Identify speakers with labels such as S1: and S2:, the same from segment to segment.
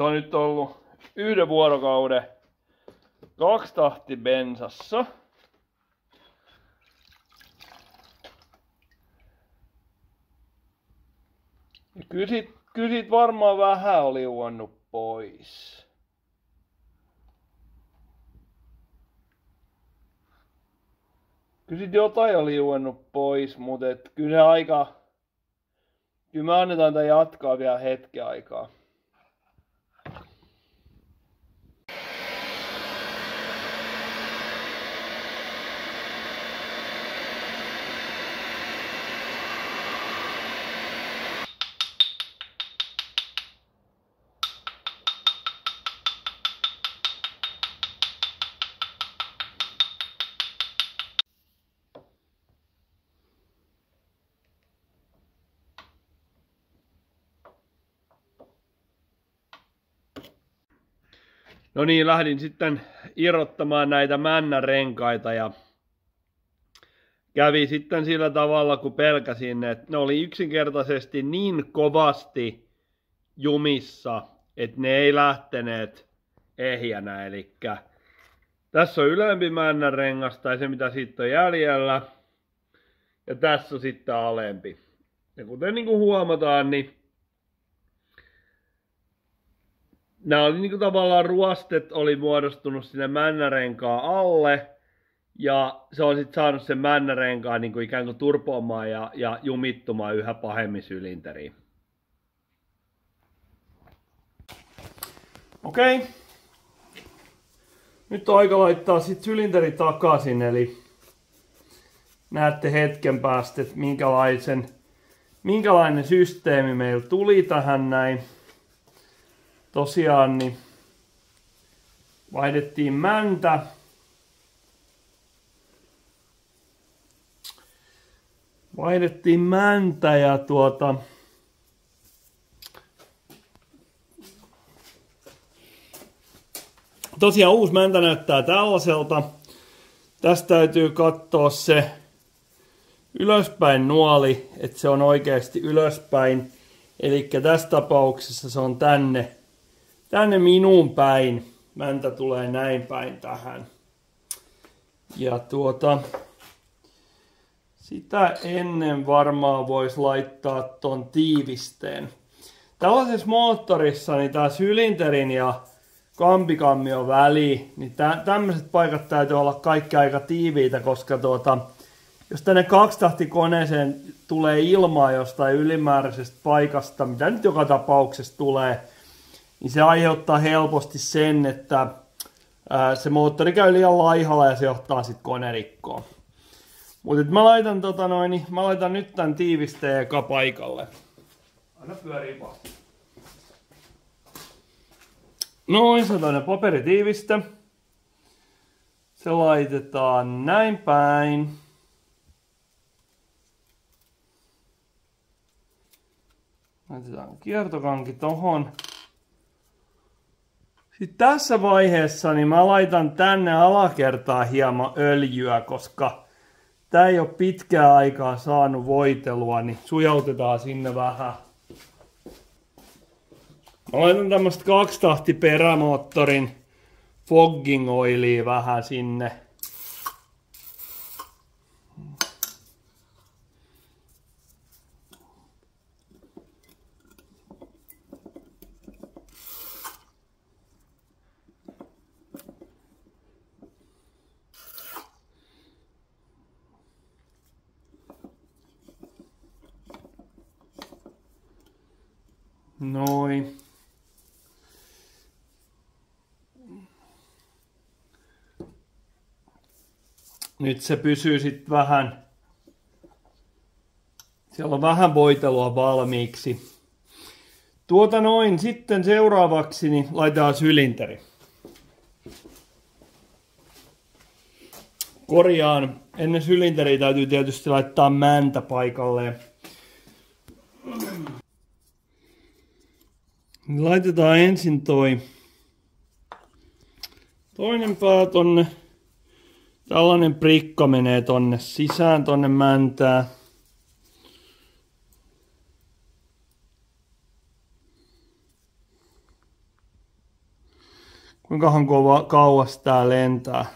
S1: Se on nyt ollut 1 vuorokauden 2 tahti bensassa. Ja kyllä sit varmaan vähän oli liuannut pois. Kyllä sit jotain oli liuannut pois, mutta kyllä me annetaan tän jatkaa vielä hetken aikaa. No niin, lähdin sitten irrottamaan näitä männärenkaita ja kävi sitten sillä tavalla, kun pelkäsin, että ne oli yksinkertaisesti niin kovasti jumissa, että ne ei lähteneet ehjänä. Eli tässä on ylempi männärengas tai se mitä siitä on jäljellä ja tässä on sitten alempi. Ja kuten niin kuin huomataan, niin nämä oli niin kuin tavallaan ruostet oli muodostunut sinne männärenkaan alle ja se on sitten saanut sen männärenkaan niin kuin ikään kuin turpoamaan ja jumittumaan yhä pahemmin sylinteriin. Okei. Nyt on aika laittaa sitten sylinteri takaisin, eli näette hetken päästä, että minkälainen systeemi meillä tuli tähän näin. Tosiaan niin vaihdettiin mäntä. Ja tosiaan uusi mäntä näyttää tällaiselta. Tästä täytyy katsoa se ylöspäin nuoli, että se on oikeasti ylöspäin. Eli tässä tapauksessa se on tänne minuun päin. Mäntä tulee näin päin tähän. Ja sitä ennen varmaan voisi laittaa ton tiivisteen. Tällaisessa moottorissa niin tää sylinterin ja kampikammion väli, niin tämmöiset paikat täytyy olla kaikki aika tiiviitä, koska jos tänne kaksitahtikoneeseen tulee ilmaa jostain ylimääräisestä paikasta, mitä nyt joka tapauksessa tulee, niin se aiheuttaa helposti sen, että se moottori käy liian laihalla ja se johtaa sitten konerikkoon. Mutta mä laitan nyt tän tiivisteen eka paikalle. Anna pyörii vaan. Noin, se on tämmönen paperitiiviste. Se laitetaan näin päin. Laitetaan kiertokanki tohon. Sitten tässä vaiheessa niin mä laitan tänne alakertaan hieman öljyä, koska tää ei ole pitkää aikaa saanut voitelua, niin sujautetaan sinne vähän. Mä laitan tämmöstä 2-tahti perämoottorin fogging oilia vähän sinne. Noin. Nyt se pysyy sitten vähän. Siellä on vähän voitelua valmiiksi. Sitten seuraavaksi niin laitetaan sylinteri. Korjaan. Ennen sylinteriä täytyy tietysti laittaa mäntä paikalleen. Laitetaan ensin toinen pää tonne. Tällainen prikka menee tonne sisään tonne mäntään. Kuinkahan kauas tää lentää?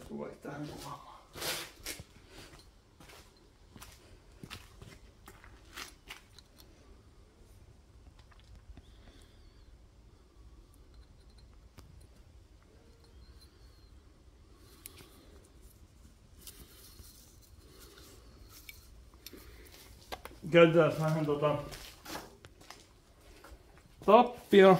S1: Tulee tähän kuvaamaan. Käytetään vähän tappia.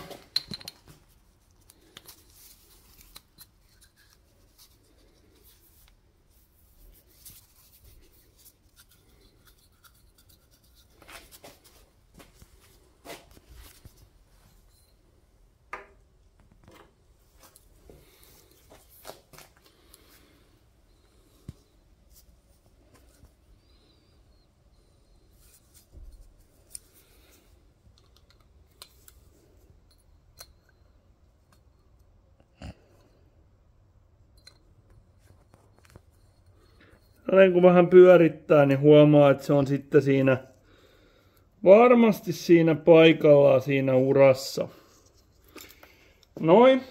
S1: Kun vähän pyörittää, niin huomaa, että se on sitten siinä varmasti siinä paikallaan siinä urassa. Noin.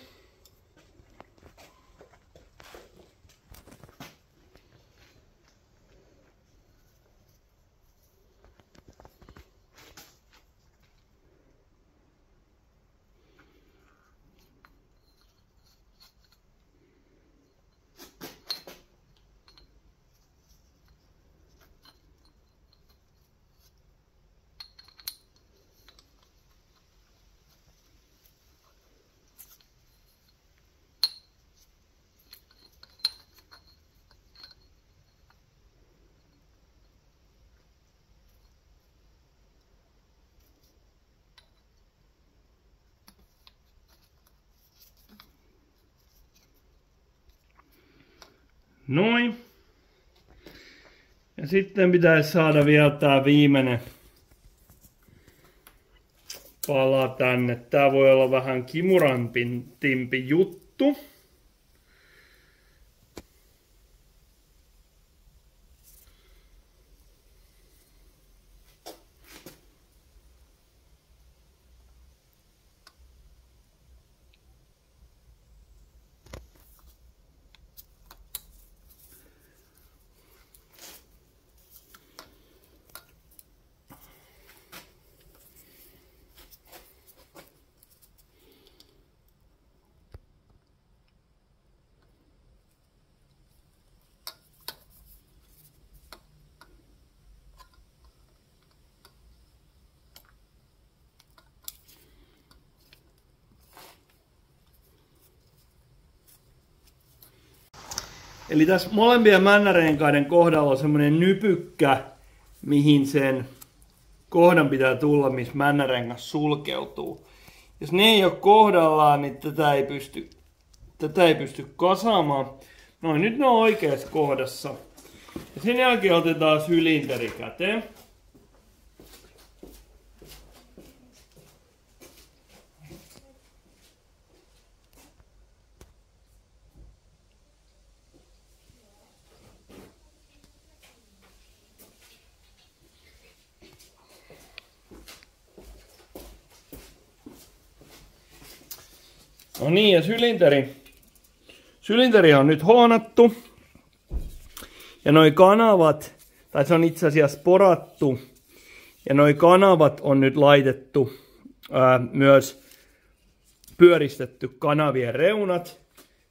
S1: Noin. Ja sitten pitäisi saada vielä tää viimeinen pala tänne. Tää voi olla vähän kimurantimpi juttu. Eli tässä molempien männärenkaiden kohdalla on semmoinen nypykkä, mihin sen kohdan pitää tulla, missä männärengas sulkeutuu. Jos ne ei ole kohdallaan, niin tätä ei pysty kasaamaan. Noin, nyt ne on oikeassa kohdassa. Ja sen jälkeen otetaan sylinteri käteen. No niin, ja sylinteri on nyt hoonattu. Ja noi kanavat, tai se on itse asiassa porattu. Ja noi kanavat on nyt laitettu myös pyöristetty kanavien reunat.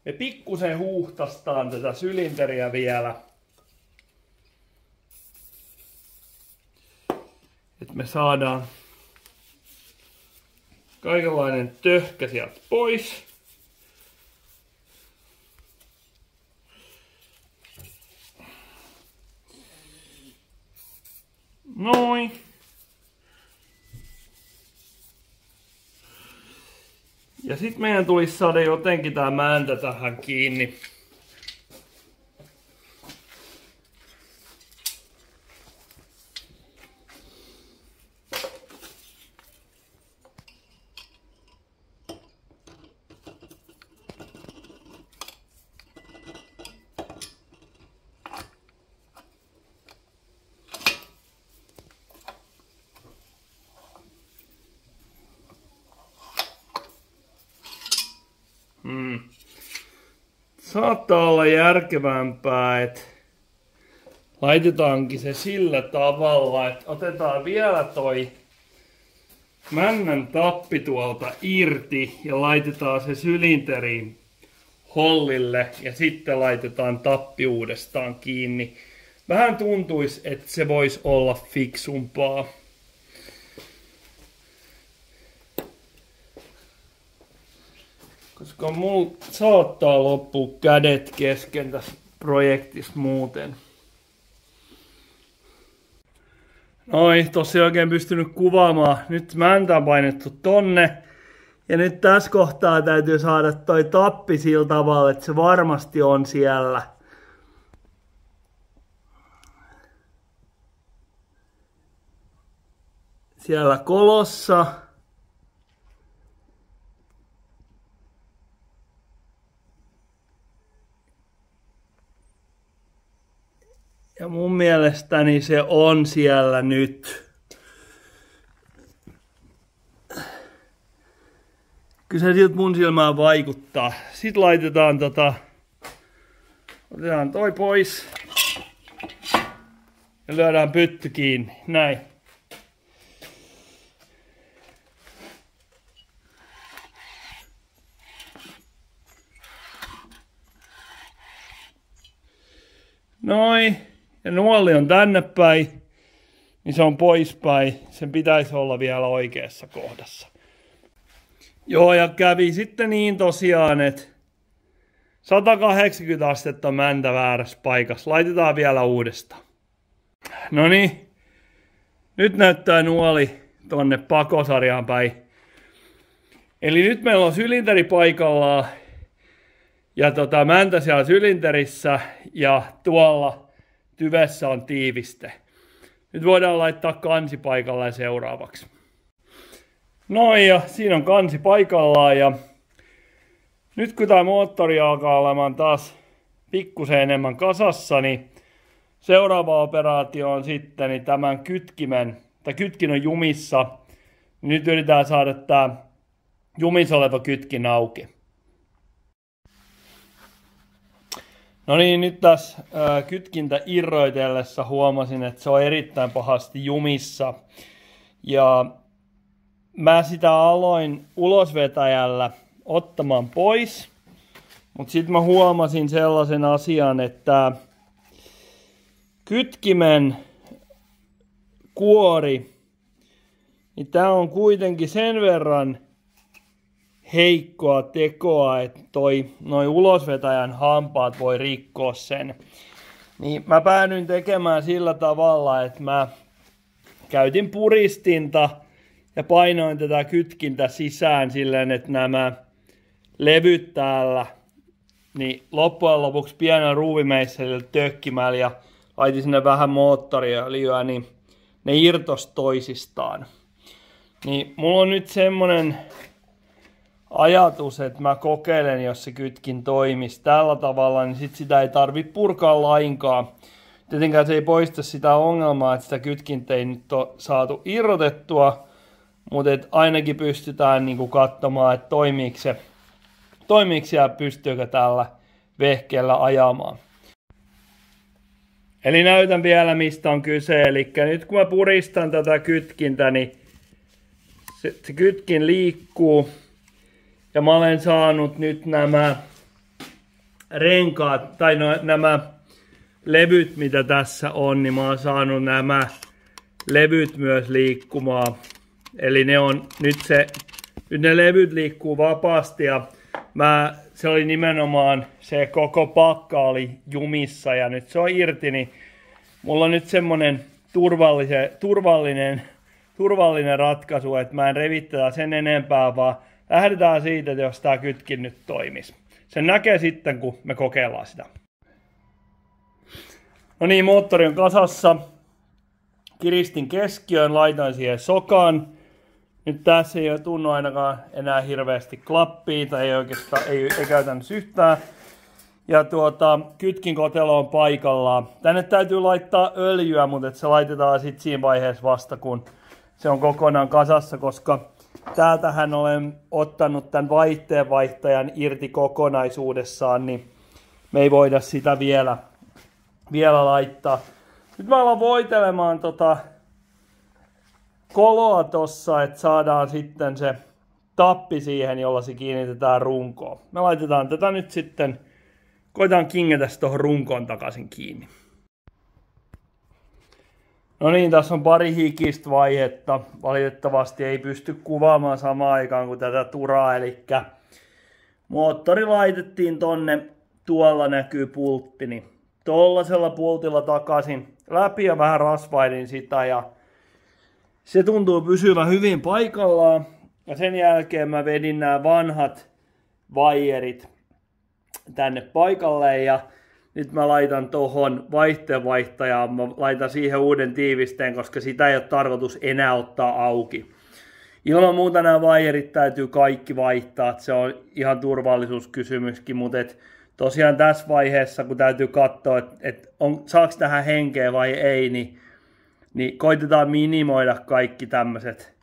S1: Me pikkusen huuhtastaan tätä sylinteriä vielä. Että me saadaan kaikenlainen töhkä sieltä pois. Noin. Ja sit meidän tulisi saada jotenkin tää mäntä tähän kiinni. Saattaa olla järkevämpää, että laitetaankin se sillä tavalla, että otetaan vielä toi männän tappi tuolta irti ja laitetaan se sylinteriin hollille ja sitten laitetaan tappi uudestaan kiinni. Vähän tuntuisi, että se voisi olla fiksumpaa. Koska mulla saattaa loppua kädet kesken tässä projektissa muuten. Noi, tossa ei oikein pystynyt kuvaamaan. Nyt mäntä on painettu tonne. Ja nyt tässä kohtaa täytyy saada toi tappi sillä tavalla, että se varmasti on siellä. Siellä kolossa. Ja mun mielestäni se on siellä nyt. Kyllä se siltä mun silmään vaikuttaa. Sitten laitetaan otetaan toi pois. Ja lyödään pytty kiinni. Näin. Noin. Ja nuoli on tänne päin, niin se on poispäin. Sen pitäisi olla vielä oikeassa kohdassa. Joo, ja kävi sitten niin tosiaan, että 180 astetta mäntä väärässä paikassa. Laitetaan vielä uudestaan. No niin. Nyt näyttää nuoli tonne pakosarjaan päin. Eli nyt meillä on sylinteri paikallaan. Ja mäntä siellä sylinterissä ja tuolla tyvessä on tiiviste. Nyt voidaan laittaa kansi paikalleen seuraavaksi. Noin, ja siinä on kansi paikallaan ja nyt kun tämä moottori alkaa olemaan taas pikkusen enemmän kasassa, niin seuraava operaatio on sitten niin tämän kytkin on jumissa. Nyt yritetään saada tämä jumissa oleva kytkin auki. No niin, nyt tässä kytkintä irroitellessa huomasin, että se on erittäin pahasti jumissa. Ja mä sitä aloin ulosvetäjällä ottamaan pois. Mutta sitten mä huomasin sellaisen asian, että kytkimen kuori, niin tää on kuitenkin sen verran heikkoa tekoa, että noi ulosvetäjän hampaat voi rikkoa sen. Niin mä päädyin tekemään sillä tavalla, että mä käytin puristinta ja painoin tätä kytkintä sisään silleen, että nämä levyt täällä, niin loppujen lopuksi pienen ruuvimeisselillä tökkimällä ja laitin sinne vähän moottoriöljyä, niin ne irtos toisistaan. Niin mulla on nyt semmonen ajatus, että mä kokeilen, jos se kytkin toimisi tällä tavalla, niin sit sitä ei tarvitse purkaa lainkaan. Tietenkään se ei poista sitä ongelmaa, että sitä kytkintä ei nyt ole saatu irrotettua, mutta ainakin pystytään niinku katsomaan, että toimiiko se ja pystyykö tällä vehkeellä ajamaan. Eli näytän vielä, mistä on kyse. Eli nyt kun mä puristan tätä kytkintä, niin se kytkin liikkuu. Ja mä olen saanut nyt nämä renkaat, tai nämä levyt, mitä tässä on, niin mä oon saanut nämä levyt myös liikkumaan. Eli nyt ne levyt liikkuu vapaasti ja se oli nimenomaan, se koko pakka oli jumissa ja nyt se on irti, niin mulla on nyt semmonen turvallinen ratkaisu, että mä en revittää sen enempää, vaan lähdetään siitä, että jos tää kytkin nyt toimisi. Sen näkee sitten, kun me kokeillaan sitä. No niin, moottori on kasassa. Kiristin keskiöön, laitan siihen sokan. Nyt tässä ei tunnu ainakaan enää hirveästi klappia, tai ei käytännössä yhtään. Ja kytkin kotelo on paikallaan. Tänne täytyy laittaa öljyä, mutta se laitetaan sitten siinä vaiheessa vasta, kun se on kokonaan kasassa, koska täältähän olen ottanut tämän vaihteenvaihtajan irti kokonaisuudessaan, niin me ei voida sitä vielä laittaa. Nyt mä alan voitelemaan koloa tossa, että saadaan sitten se tappi siihen, jolla se kiinnitetään runkoon. Me laitetaan tätä nyt sitten, koitaan kingetä se tuohon runkoon takaisin kiinni. No niin, tässä on pari hikistä vaihetta. Valitettavasti ei pysty kuvaamaan samaan aikaan kuin tätä turaa, eli moottori laitettiin tonne, tuolla näkyy pultti, niin tollasella pultilla takaisin läpi ja vähän rasvailin sitä ja se tuntuu pysyvän hyvin paikallaan. Ja sen jälkeen mä vedin nämä vanhat vaijerit tänne paikalle ja nyt mä laitan tohon vaihteenvaihtajaan, mä laitan siihen uuden tiivisteen, koska sitä ei ole tarkoitus enää ottaa auki. Ilman muuta nämä vaijerit täytyy kaikki vaihtaa, se on ihan turvallisuuskysymyskin, mutta tosiaan tässä vaiheessa, kun täytyy katsoa, että saako tähän henkeä vai ei, niin koitetaan minimoida kaikki tämmöiset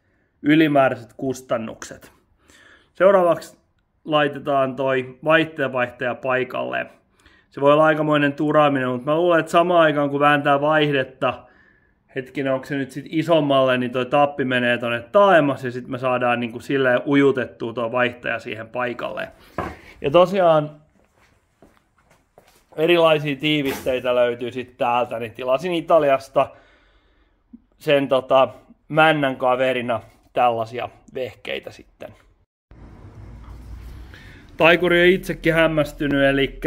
S1: ylimääräiset kustannukset. Seuraavaksi laitetaan toi vaihteenvaihtaja paikalleen. Se voi olla aikamoinen turaaminen, mutta mä luulen, että samaan aikaan kun vääntää vaihdetta, hetkinen, onko se nyt sit isommalle, niin toi tappi menee tonne taaemmas ja sitten me saadaan niin kuin silleen ujutettua tuo vaihtaja siihen paikalle. Ja tosiaan erilaisia tiivisteitä löytyy sitten täältä, niin tilasin Italiasta sen männän kaverina tällaisia vehkeitä sitten. Taikuri on itsekin hämmästynyt, eli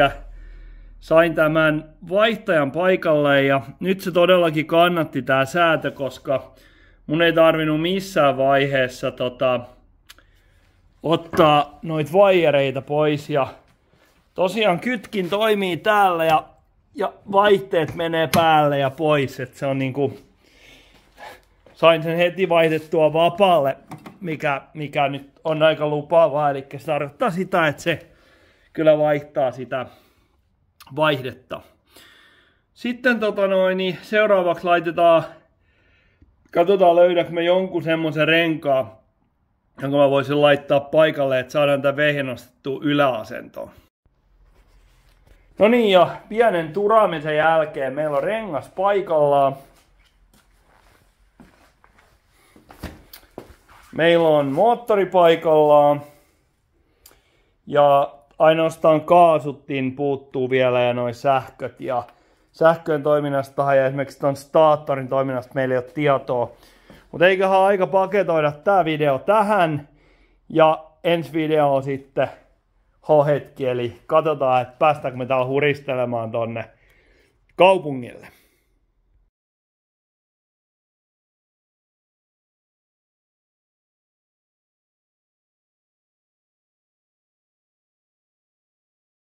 S1: sain tämän vaihtajan paikalle ja nyt se todellakin kannatti tää säätö, koska mun ei tarvinnut missään vaiheessa ottaa noita vaijereita pois ja tosiaan kytkin toimii täällä ja vaihteet menee päälle ja pois, että se on niinku, sain sen heti vaihdettua vapaalle, mikä nyt on aika lupaavaa, eli se tarkoittaa sitä, että se kyllä vaihtaa sitä vaihdetta. Sitten niin seuraavaksi katsotaan löydänkö me jonkun semmoisen renkaan, jonka mä voisin laittaa paikalle, että saadaan tämä vehje nostettua yläasentoon. No niin, ja pienen turaamisen jälkeen meillä on rengas paikallaan. Meillä on moottori paikallaan. Ja ainoastaan kaasuttin puuttuu vielä ja noin sähköt. Ja sähköjen toiminnasta ja esimerkiksi ton staattorin toiminnasta meillä ei ole tietoa. Mutta eiköhän aika paketoida tää video tähän. Ja ensi video on sitten hetki, eli katsotaan, että päästäänkö me täällä huristelemaan tonne kaupungille.